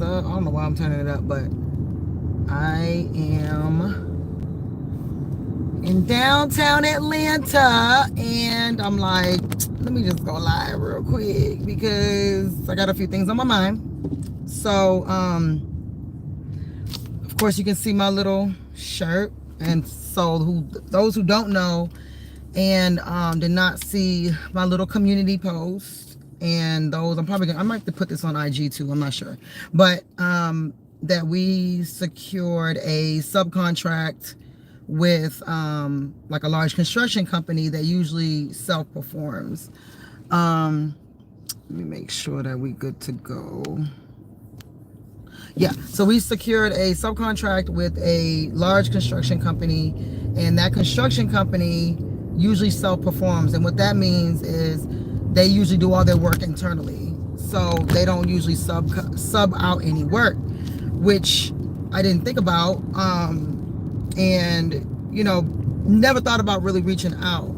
I don't know why I'm turning it up, but I am in downtown Atlanta, and I'm like, let me just go live real quick because I got a few things on my mind. So, of course, you can see my little shirt, and so those who don't know and did not see my little community post, and those I might have to put this on IG too, I'm not sure, but that we secured a subcontract with like a large construction company that usually self-performs. Let me make sure that we good to go. Yeah, so we secured a subcontract with a large construction company, and that construction company usually self-performs, and what that means is they usually do all their work internally, so they don't usually sub out any work, which I didn't think about, and you know, never thought about really reaching out.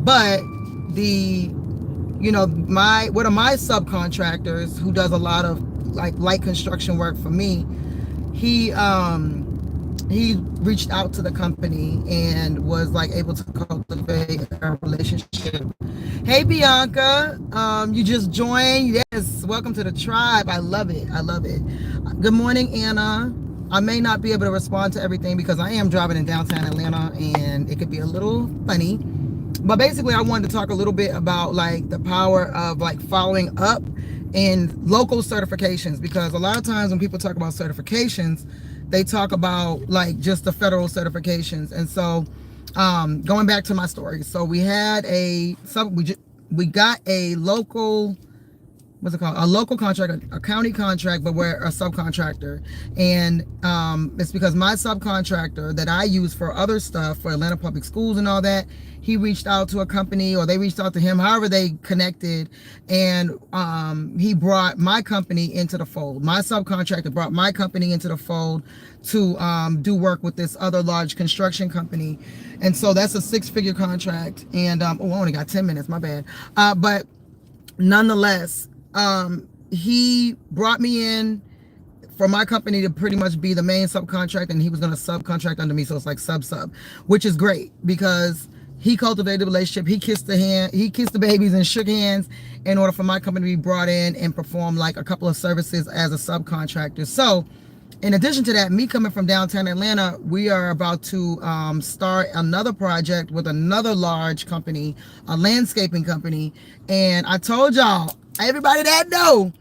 But one of my subcontractors who does a lot of like light construction work for me, he reached out to the company and was like able to cultivate a relationship. Hey Bianca, you just joined. Yes, welcome to the tribe. I love it. Good morning, Anna. I may not be able to respond to everything because I am driving in downtown Atlanta and it could be a little funny, but basically I wanted to talk a little bit about like the power of like following up and local certifications, because a lot of times when people talk about certifications, they talk about like just the federal certifications. And so going back to my story, so we got a local, what's it called, a local contract, a county contract, but we're a subcontractor. And it's because my subcontractor that I use for other stuff for Atlanta Public Schools and all that, he reached out to a company, or they reached out to him, however they connected, and he brought my company into the fold. My subcontractor brought my company into the fold to do work with this other large construction company. And so that's a 6-figure contract. And I only got 10 minutes, my bad. But nonetheless, he brought me in for my company to pretty much be the main subcontract, and he was going to subcontract under me, so it's like sub, which is great because he cultivated a relationship. He kissed the babies and shook hands in order for my company to be brought in and perform like a couple of services as a subcontractor. So in addition to that, me coming from downtown Atlanta, we are about to start another project with another large company, a landscaping company. And I told y'all, everybody that know,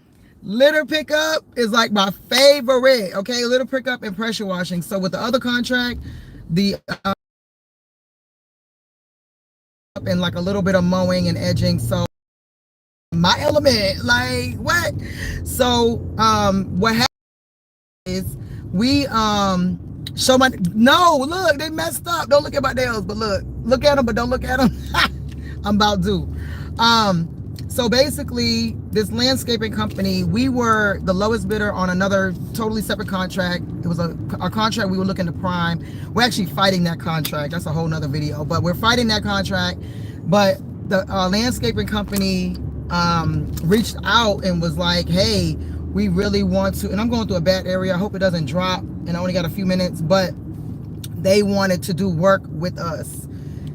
litter pickup is like my favorite, okay? Litter pickup and pressure washing. So with the other contract, the and like a little bit of mowing and edging. So my element, like what? So what happened is we show my, no, look, they messed up. Don't look at my nails, but look at them, but don't look at them. I'm about to. So basically, this landscaping company, we were the lowest bidder on another totally separate contract. It was a contract we were looking to prime. We're actually fighting that contract. That's a whole nother video, but we're fighting that contract. But the landscaping company reached out and was like, hey, we really want to, and I'm going through a bad area. I hope it doesn't drop, and I only got a few minutes, but they wanted to do work with us.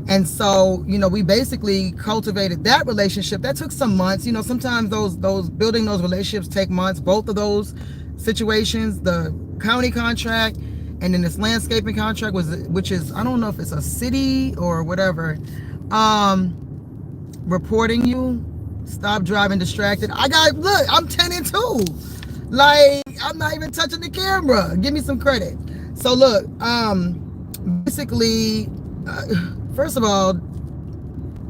And so, you know, we basically cultivated that relationship. That took some months. You know, sometimes those building those relationships take months. Both of those situations, the county contract and then this landscaping contract, which is, I don't know if it's a city or whatever, reporting you, stop driving distracted. Look, I'm 10 and 2. Like, I'm not even touching the camera. Give me some credit. So look, basically, first of all,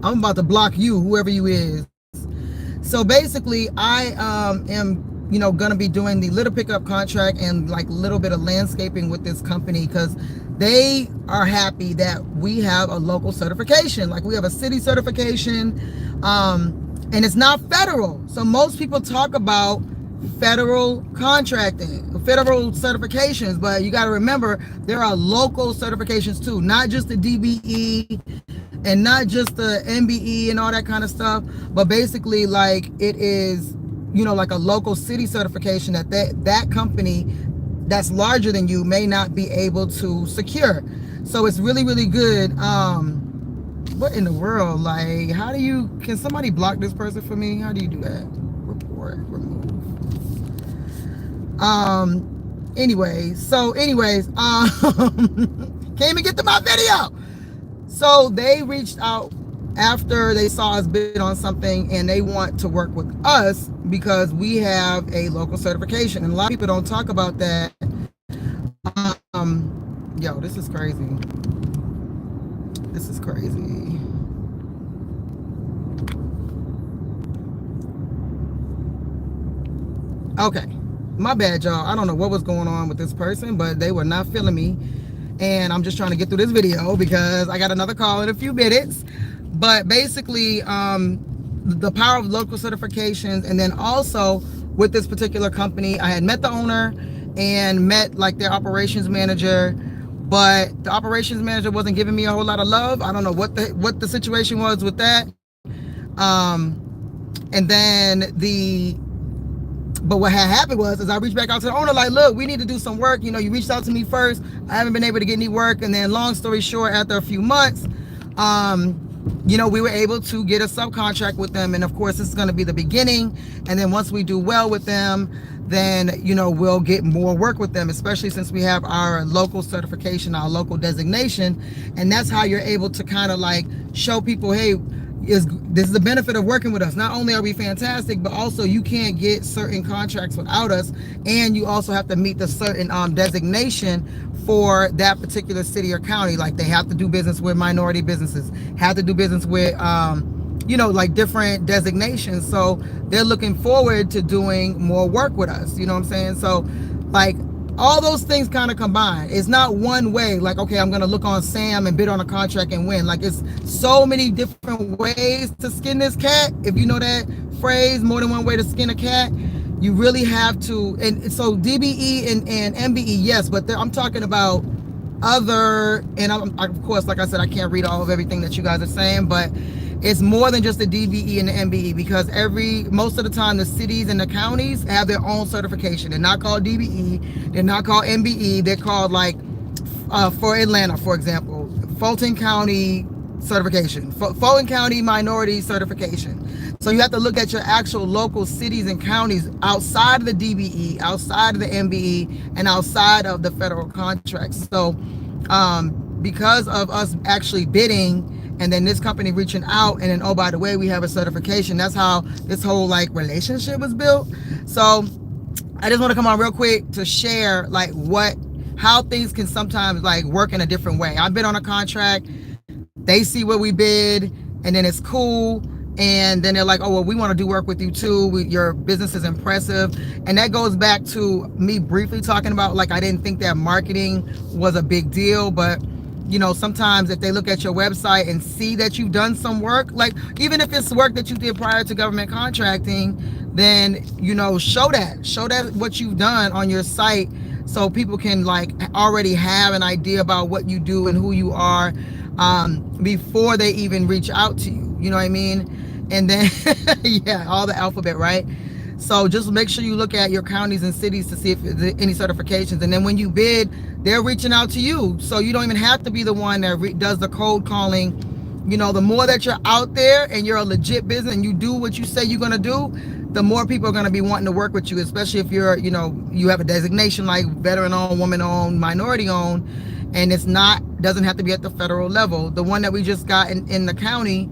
I'm about to block you, whoever you is. So basically, I am, you know, gonna be doing the litter pickup contract and like a little bit of landscaping with this company because they are happy that we have a local certification. Like we have a city certification, and it's not federal. So most people talk about federal contracting, federal certifications, but you got to remember there are local certifications too, not just the DBE and not just the MBE and all that kind of stuff, but basically like it is, like a local city certification that company that's larger than you may not be able to secure. So it's really, really good. What in the world? Like, can somebody block this person for me? How do you do that? Report, remove. Anyways, can't even get to my video. So they reached out after they saw us bid on something, and they want to work with us because we have a local certification. And a lot of people don't talk about that. Yo, this is crazy. This is crazy. Okay, my bad, y'all. I don't know what was going on with this person, but they were not feeling me. And I'm just trying to get through this video because I got another call in a few minutes. But basically, the power of local certifications, and then also with this particular company, I had met the owner and met like their operations manager, but the operations manager wasn't giving me a whole lot of love. I don't know what the situation was with that. And then but what had happened was I reached back out to the owner like, look, we need to do some work. You reached out to me first. I haven't been able to get any work. And then long story short, after a few months, we were able to get a subcontract with them. And of course, this is going to be the beginning. And then once we do well with them, then, we'll get more work with them, especially since we have our local certification, our local designation. And that's how you're able to kind of like show people, hey, this is the benefit of working with us. Not only are we fantastic, but also you can't get certain contracts without us. And you also have to meet the certain designation for that particular city or county. Like they have to do business with minority businesses, have to do business with, like different designations. So they're looking forward to doing more work with us. You know what I'm saying? So like all those things kind of combine. It's not one way, like, okay, I'm going to look on Sam and bid on a contract and win. Like it's so many different ways to skin this cat. If you know that phrase, more than one way to skin a cat, you really have to. And so DBE and MBE, yes, but I'm talking about other, and of course, like I said, I can't read all of everything that you guys are saying, but it's more than just the DBE and the MBE, because most of the time the cities and the counties have their own certification. They're not called DBE, they're not called MBE, they're called like, for Atlanta, for example, Fulton County certification, Fulton County minority certification. So you have to look at your actual local cities and counties outside of the DBE, outside of the MBE, and outside of the federal contracts. So because of us actually bidding, and then this company reaching out, and then, oh, by the way, we have a certification. That's how this whole like relationship was built. So I just want to come on real quick to share like how things can sometimes like work in a different way. I've been on a contract, they see what we bid, and then it's cool. And then they're like, oh, well, we want to do work with you too. Your business is impressive. And that goes back to me briefly talking about, like, I didn't think that marketing was a big deal, but sometimes if they look at your website and see that you've done some work, like even if it's work that you did prior to government contracting, then, show that what you've done on your site, so people can like already have an idea about what you do and who you are, before they even reach out to you. You know what I mean? And then, yeah, all the alphabet, right? So just make sure you look at your counties and cities to see if there's any certifications. And then when you bid, they're reaching out to you. So you don't even have to be the one that does the cold calling. The more that you're out there and you're a legit business and you do what you say you're going to do, the more people are going to be wanting to work with you, especially if you're, you have a designation like veteran owned, woman owned, minority owned, and doesn't have to be at the federal level. The one that we just got in the county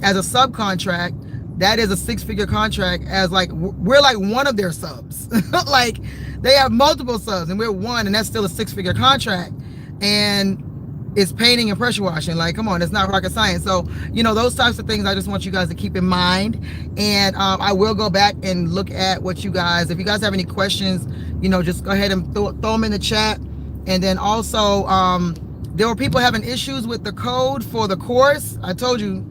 as a subcontract, that is a 6-figure contract, as like we're like one of their subs. Like they have multiple subs and we're one, and that's still a 6-figure contract, and it's painting and pressure washing. Like, come on, it's not rocket science. So those types of things I just want you guys to keep in mind. And I will go back and look at what you guys, if you guys have any questions, just go ahead and throw them in the chat. And then also there were people having issues with the code for the course. I told you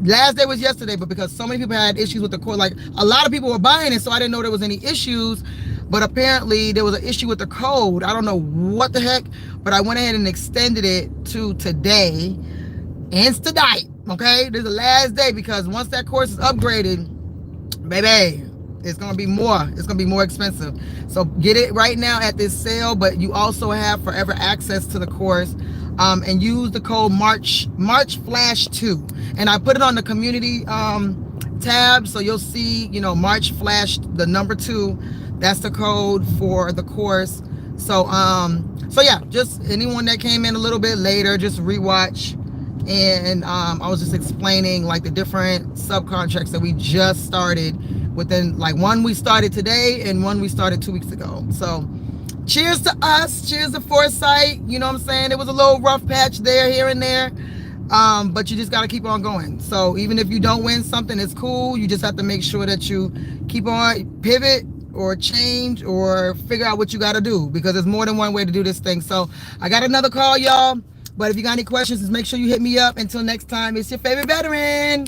last day was yesterday, but because so many people had issues with the course, like a lot of people were buying it, so I didn't know there was any issues. But apparently there was an issue with the code. I don't know what the heck, but I went ahead and extended it to today and tonight. Okay, this is the last day, because once that course is upgraded, baby, It's gonna be more. It's gonna be more expensive. So get it right now at this sale, but you also have forever access to the course. And use the code March Flash 2, and I put it on the community tab, so you'll see, you know, March Flash, the number 2. That's the code for the course. So so yeah, just anyone that came in a little bit later, just rewatch. And I was just explaining like the different subcontracts that we just started within, like one we started today and one we started 2 weeks ago. So cheers to us, cheers to Foresight. You know what I'm saying? It was a little rough patch there, here and there, but you just got to keep on going. So even if you don't win something, it's cool. You just have to make sure that you keep on, pivot or change or figure out what you got to do, because there's more than one way to do this thing. So I got another call, y'all, but if you got any questions, just make sure you hit me up. Until next time, it's your favorite veteran.